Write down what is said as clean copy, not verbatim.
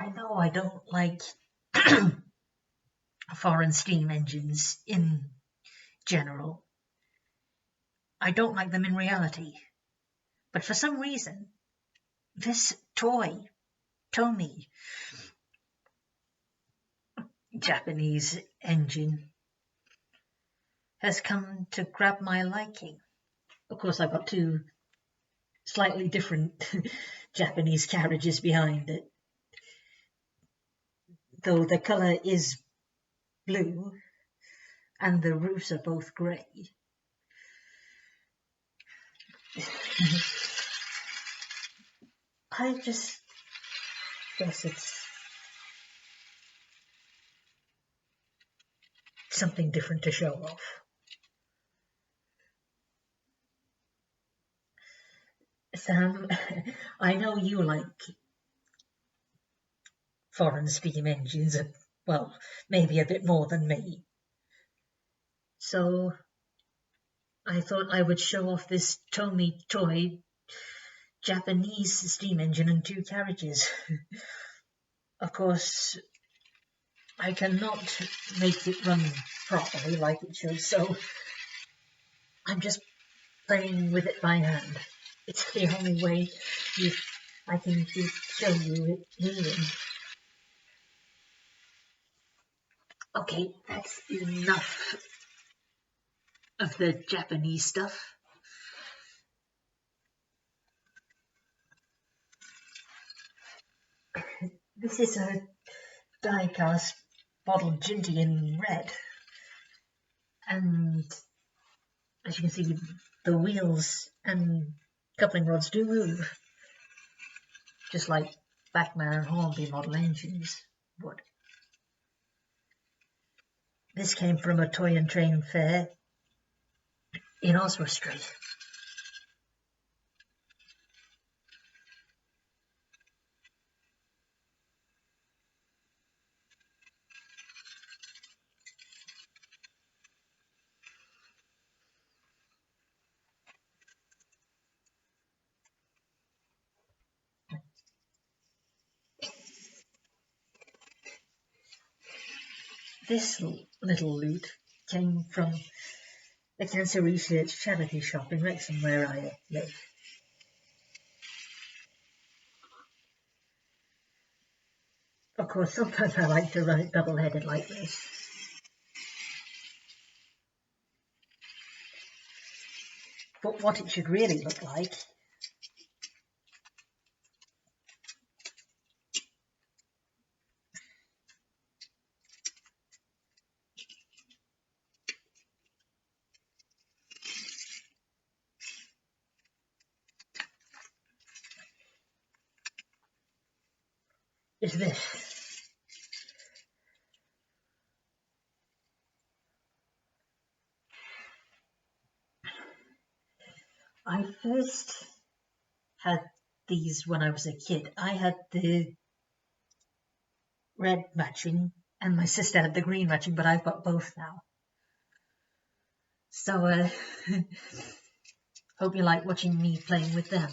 I know I don't like foreign steam engines in general. I don't like them in reality. But for some reason, this toy, Tomy, Japanese engine, has come to grab my liking. Of course, I've got two slightly different Japanese carriages behind it, though the colour is blue and the roofs are both grey. I just guess it's something different to show off. Sam, I know you like foreign steam engines, well, maybe a bit more than me. So I thought I would show off this Tomy toy Japanese steam engine and two carriages. Of course, I cannot make it run properly like it should, so I'm just playing with it by hand. It's the only way I can show you it moving. Okay, that's enough of the Japanese stuff. This is a die-cast bottle ginty in red, and as you can see, the wheels and coupling rods do move, just like Bachmann and Hornby model engines would. This came from a toy and train fair in Oswestry. This little loot came from the Cancer Research charity shop in Wrexham, where I live. Of course, sometimes I like to run it double-headed like this. But what it should really look like is this. I first had these when I was a kid. I had the red matching and my sister had the green matching, but I've got both now. So hope you like watching me playing with them.